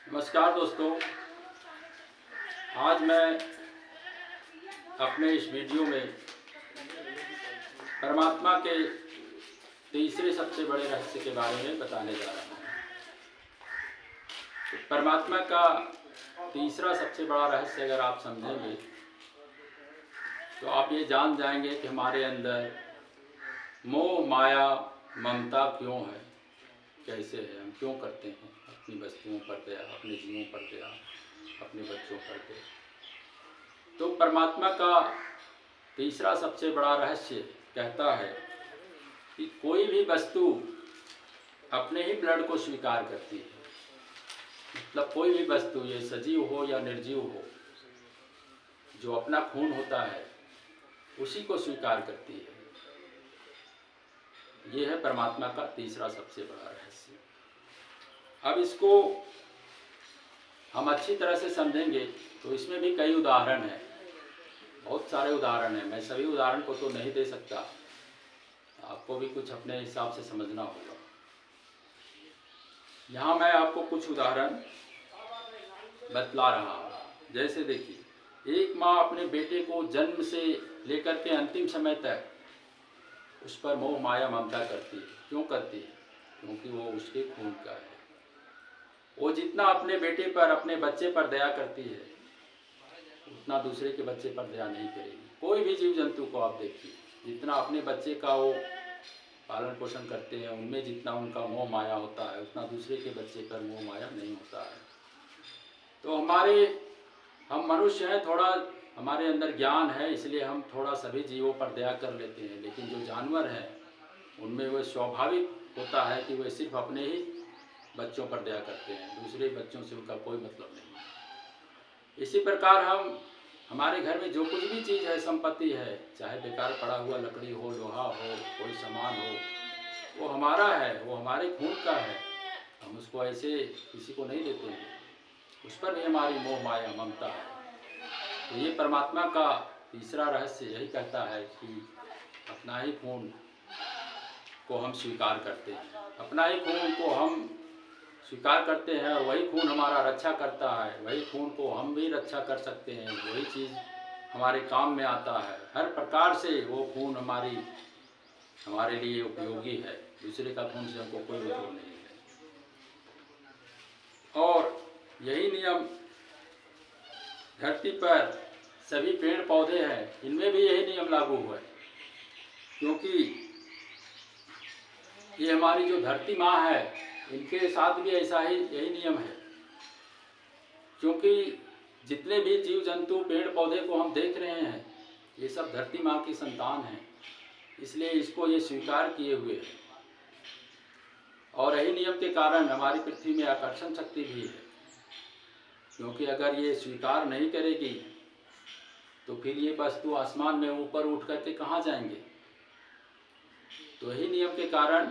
नमस्कार दोस्तों। आज मैं अपने इस वीडियो में परमात्मा के तीसरे सबसे बड़े रहस्य के बारे में बताने जा रहा हूँ। तो परमात्मा का तीसरा सबसे बड़ा रहस्य अगर आप समझेंगे तो आप ये जान जाएंगे कि हमारे अंदर मोह माया ममता क्यों है, कैसे है, हम क्यों करते हैं अपनी वस्तुओं पर दया, अपने जीवों पर दया, अपने बच्चों पर दया। तो परमात्मा का तीसरा सबसे बड़ा रहस्य कहता है कि कोई भी वस्तु अपने ही ब्लड को स्वीकार करती है। मतलब कोई भी वस्तु, ये सजीव हो या निर्जीव हो, जो अपना खून होता है उसी को स्वीकार करती है। ये है परमात्मा का तीसरा सबसे बड़ा रहस्य। अब इसको हम अच्छी तरह से समझेंगे तो इसमें भी कई उदाहरण हैं, बहुत सारे उदाहरण हैं। मैं सभी उदाहरण को तो नहीं दे सकता, आपको भी कुछ अपने हिसाब से समझना होगा। यहाँ मैं आपको कुछ उदाहरण बतला रहा हूँ। जैसे देखिए, एक माँ अपने बेटे को जन्म से लेकर के अंतिम समय तक उस पर मोह माया ममता करती है। क्यों करती है? क्योंकि वो उसके खून का है। वो जितना अपने बेटे पर, अपने बच्चे पर दया करती है, उतना दूसरे के बच्चे पर दया नहीं करेगी। कोई भी जीव जंतु को आप देखिए, जितना अपने बच्चे का वो पालन पोषण करते हैं, उनमें जितना उनका मोह माया होता है, उतना दूसरे के बच्चे पर मोह माया नहीं होता है। तो हम मनुष्य हैं, थोड़ा हमारे अंदर ज्ञान है, इसलिए हम थोड़ा सभी जीवों पर दया कर लेते हैं। लेकिन जो जानवर हैं उनमें वह स्वाभाविक होता है कि वे सिर्फ अपने ही बच्चों पर दया करते हैं, दूसरे बच्चों से उनका कोई मतलब नहीं। इसी प्रकार हमारे घर में जो कुछ भी चीज़ है, संपत्ति है, चाहे बेकार पड़ा हुआ लकड़ी हो, लोहा हो, कोई सामान हो, वो हमारा है, वो हमारे खून का है। हम उसको ऐसे किसी को नहीं देते हैं, उस पर भी हमारी मोह माया ममता है। तो ये परमात्मा का तीसरा रहस्य यही कहता है कि अपना ही खून को हम स्वीकार करते हैं, अपना ही खून को हम स्वीकार करते हैं, और वही खून हमारा रक्षा करता है, वही खून को हम भी रक्षा कर सकते हैं, वही चीज़ हमारे काम में आता है। हर प्रकार से वो खून हमारे लिए उपयोगी है। दूसरे का खून से हमको कोई मतलब नहीं है। और यही नियम धरती पर सभी पेड़ पौधे हैं, इनमें भी यही नियम लागू हुआ है। क्योंकि ये हमारी जो धरती माँ है, इनके साथ भी ऐसा ही यही नियम है। क्योंकि जितने भी जीव जंतु, पेड़ पौधे को हम देख रहे हैं, ये सब धरती माँ की संतान हैं, इसलिए इसको ये स्वीकार किए हुए हैं। और यही नियम के कारण हमारी पृथ्वी में आकर्षण शक्ति भी है। क्योंकि अगर ये स्वीकार नहीं करेगी तो फिर ये वस्तु आसमान में ऊपर उठ करके कहाँ जाएंगे। तो यही नियम के कारण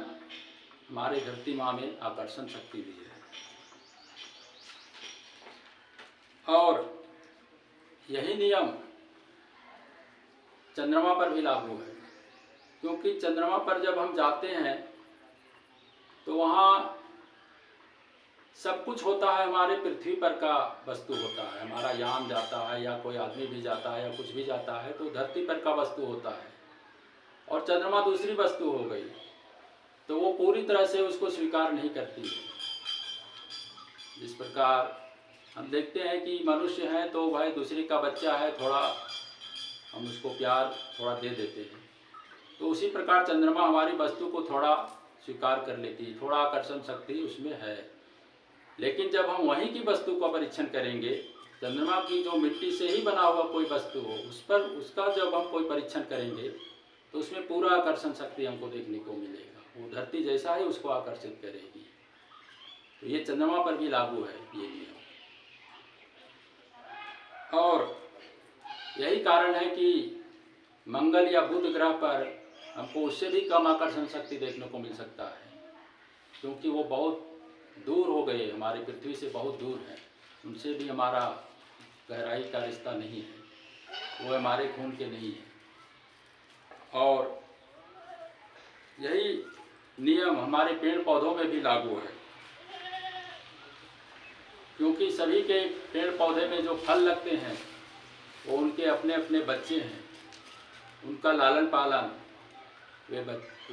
हमारे धरती माँ में आकर्षण शक्ति भी है। और यही नियम चंद्रमा पर भी लागू है। क्योंकि चंद्रमा पर जब हम जाते हैं तो वहाँ सब कुछ होता है, हमारे पृथ्वी पर का वस्तु होता है। हमारा यान जाता है, या कोई आदमी भी जाता है, या कुछ भी जाता है, तो धरती पर का वस्तु होता है। और चंद्रमा दूसरी वस्तु हो गई, तो वो पूरी तरह से उसको स्वीकार नहीं करती। जिस प्रकार हम देखते हैं कि मनुष्य हैं तो भाई दूसरे का बच्चा है, थोड़ा हम उसको प्यार थोड़ा दे देते हैं, तो उसी प्रकार चंद्रमा हमारी वस्तु को थोड़ा स्वीकार कर लेती है, थोड़ा आकर्षण शक्ति उसमें है। लेकिन जब हम वहीं की वस्तु का परीक्षण करेंगे, चंद्रमा की जो मिट्टी से ही बना हुआ कोई वस्तु हो, उस पर उसका जब हम कोई परीक्षण करेंगे तो उसमें पूरा आकर्षण शक्ति हमको देखने को मिलेगा। वो धरती जैसा ही उसको आकर्षित करेगी। तो ये चंद्रमा पर भी लागू है ये नियम। और यही कारण है कि मंगल या बुध ग्रह पर हमको उससे भी कम आकर्षण शक्ति देखने को मिल सकता है। क्योंकि वो बहुत दूर हो गए, हमारी पृथ्वी से बहुत दूर है, उनसे भी हमारा गहराई का रिश्ता नहीं है, वो हमारे खून के नहीं है। और यही नियम हमारे पेड़ पौधों में भी लागू है। क्योंकि क्योंकि सभी के पेड़ पौधे में जो फल लगते हैं वो उनके अपने अपने बच्चे हैं, उनका लालन पालन वे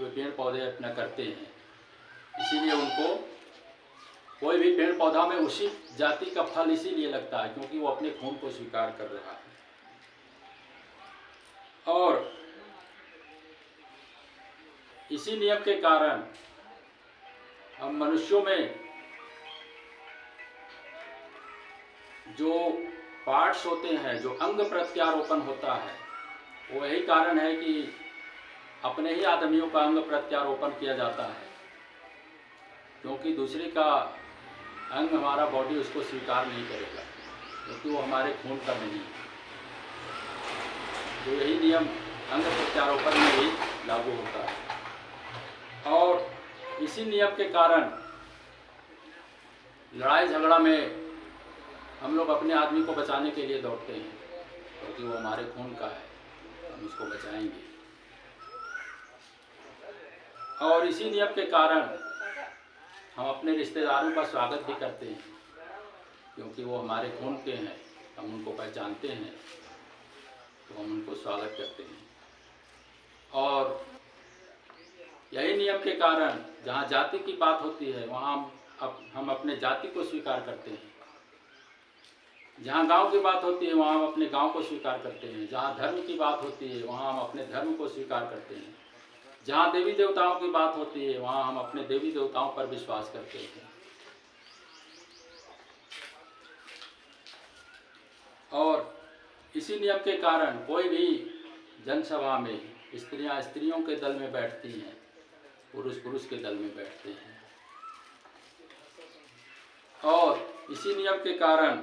पेड़ पौधे अपना करते हैं। इसीलिए उनको कोई भी पेड़ पौधा में उसी जाति का फल इसीलिए लगता है क्योंकि वो अपने खून को स्वीकार कर रहा है। और इसी नियम के कारण हम मनुष्यों में जो पार्ट्स होते हैं, जो अंग प्रत्यारोपण होता है, वो यही कारण है कि अपने ही आदमियों का अंग प्रत्यारोपण किया जाता है, क्योंकि दूसरे का अंग हमारा बॉडी उसको स्वीकार नहीं करेगा, क्योंकि वो हमारे खून का नहीं है। तो यही नियम अंग प्रत्यारोपण में भी लागू होता है। और इसी नियम के कारण लड़ाई झगड़ा में हम लोग अपने आदमी को बचाने के लिए दौड़ते हैं, क्योंकि वो हमारे खून का है, हम उसको बचाएंगे। और इसी नियम के कारण हम अपने रिश्तेदारों का स्वागत भी करते हैं, क्योंकि वो हमारे खून के हैं, हम उनको पहचानते हैं, तो हम उनको स्वागत करते हैं। और यही नियम के कारण जहाँ जाति की बात होती है वहाँ हम अपने जाति को स्वीकार करते हैं, जहाँ गांव की बात होती है वहाँ हम अपने गांव को स्वीकार करते हैं, जहाँ धर्म की बात होती है वहाँ हम अपने धर्म को स्वीकार करते हैं, जहाँ देवी देवताओं की बात होती है वहाँ हम अपने देवी देवताओं पर विश्वास करते हैं। और इसी नियम के कारण कोई भी जनसभा में स्त्रियां स्त्रियों के दल में बैठती हैं, पुरुष पुरुष के दल में बैठते हैं। और इसी नियम के कारण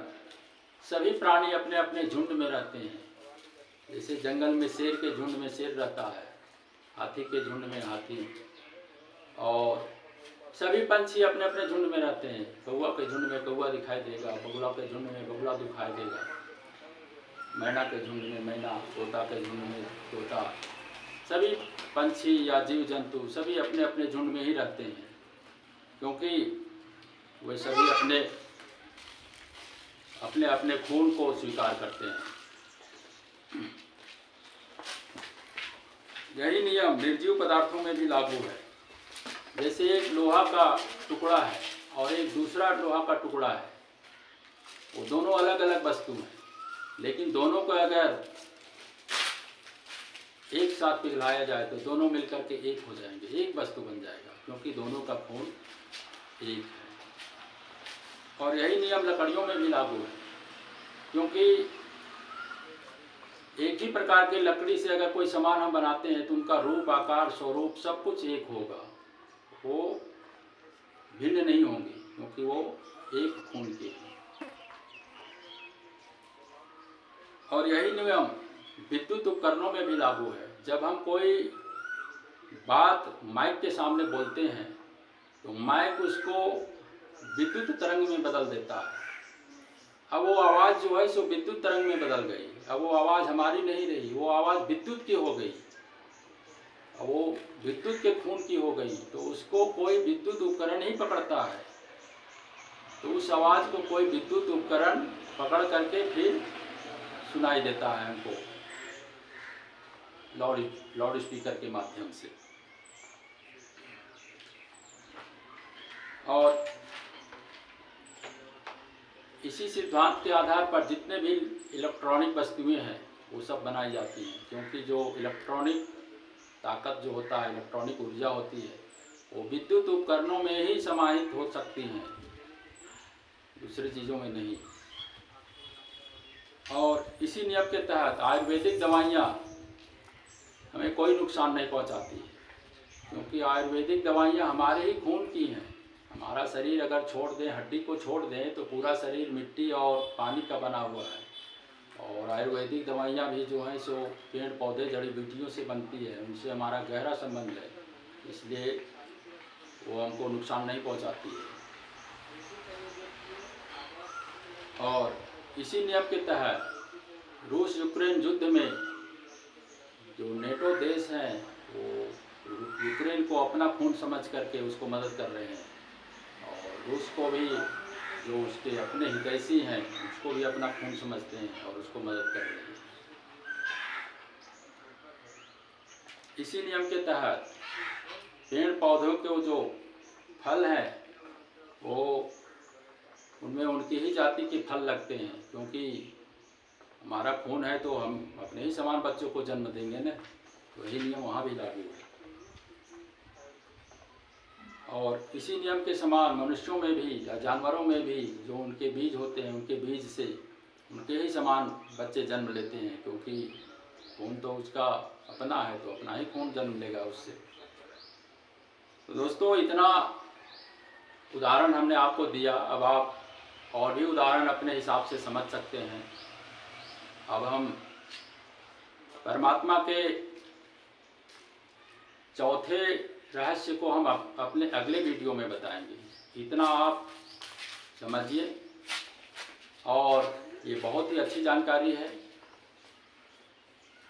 सभी प्राणी अपने अपने झुंड में रहते हैं। जैसे जंगल में शेर के झुंड में शेर रहता है, हाथी के झुंड में हाथी, और सभी पंछी अपने अपने झुंड में रहते हैं। कौवा के झुंड में कौवा दिखाई देगा, बगुला के झुंड में बगुला दिखाई देगा, मैना के झुंड में मैना, तोता के झुंड में तोता। सभी पंछी या जीव जंतु सभी अपने अपने झुंड में ही रहते हैं, क्योंकि वे सभी अपने अपने अपने खून को स्वीकार करते हैं। यही नियम निर्जीव पदार्थों में भी लागू है। जैसे एक लोहा का टुकड़ा है और एक दूसरा लोहा का टुकड़ा है, वो दोनों अलग अलग वस्तु हैं, लेकिन दोनों को अगर एक साथ पिघलाया जाए तो दोनों मिलकर के एक हो जाएंगे, एक वस्तु बन जाएगा, क्योंकि दोनों का खून एक है। और यही नियम लकड़ियों में भी लागू है, क्योंकि एक ही प्रकार के लकड़ी से अगर कोई सामान हम बनाते हैं तो उनका रूप, आकार, स्वरूप सब कुछ एक होगा, वो भिन्न नहीं होंगे, क्योंकि वो एक खून के हैं। और यही नियम विद्युत उपकरणों में भी लागू है। जब हम कोई बात माइक के सामने बोलते हैं तो माइक उसको विद्युत तरंग में बदल देता है। अब वो आवाज़ जो है सो विद्युत तरंग में बदल गई, अब वो आवाज़ हमारी नहीं रही, वो आवाज़ विद्युत की हो गई, अब वो विद्युत के खून की हो गई, तो उसको कोई विद्युत उपकरण ही पकड़ता है। तो उस आवाज़ को कोई विद्युत उपकरण पकड़ करके फिर सुनाई देता है हमको लाउड स्पीकर के माध्यम से। और इसी सिद्धांत के आधार पर जितने भी इलेक्ट्रॉनिक वस्तुएं हैं वो सब बनाई जाती हैं, क्योंकि जो इलेक्ट्रॉनिक ताकत जो होता है, इलेक्ट्रॉनिक ऊर्जा होती है, वो विद्युत उपकरणों में ही समाहित हो सकती हैं, दूसरी चीज़ों में नहीं। और इसी नियम के तहत आयुर्वेदिक दवाइयाँ हमें कोई नुकसान नहीं पहुंचाती है, क्योंकि आयुर्वेदिक दवाइयाँ हमारे ही खून की हैं। हमारा शरीर अगर छोड़ दें, हड्डी को छोड़ दें, तो पूरा शरीर मिट्टी और पानी का बना हुआ है। और आयुर्वेदिक दवाइयाँ भी जो हैं सो पेड़ पौधे जड़ी बूटियों से बनती है, उनसे हमारा गहरा संबंध है, इसलिए वो हमको नुकसान नहीं पहुंचाती है। और इसी नियम के तहत रूस यूक्रेन युद्ध में जो नेटो देश हैं वो यूक्रेन को अपना खून समझ करके उसको मदद कर रहे हैं, और रूस को भी जो उसके अपने हितैषी हैं उसको भी अपना खून समझते हैं और उसको मदद कर रहे हैं। इसी नियम के तहत पेड़ पौधों के जो फल हैं वो उनमें उनकी ही जाति के फल लगते हैं, क्योंकि हमारा खून है तो हम अपने ही समान बच्चों को जन्म देंगे ना। तो यही नियम वहाँ भी लागू है। और इसी नियम के समान मनुष्यों में भी या जानवरों में भी जो उनके बीज होते हैं, उनके बीज से उनके ही समान बच्चे जन्म लेते हैं, क्योंकि खून तो उसका अपना है तो अपना ही खून जन्म लेगा उससे। तो दोस्तों इतना उदाहरण हमने आपको दिया, अब आप और भी उदाहरण अपने हिसाब से समझ सकते हैं। अब हम परमात्मा के चौथे रहस्य को हम अपने अगले वीडियो में बताएंगे। इतना आप समझिए, और ये बहुत ही अच्छी जानकारी है।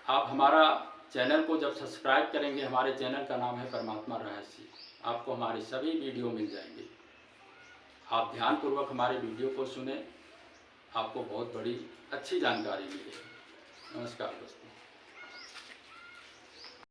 आप हमारा चैनल को जब सब्सक्राइब करेंगे, हमारे चैनल का नाम है परमात्मा रहस्य, आपको हमारे सभी वीडियो मिल जाएंगे। आप ध्यानपूर्वक हमारे वीडियो को सुने, आपको बहुत बड़ी अच्छी जानकारी मिलेगी। नमस्कार दोस्तों।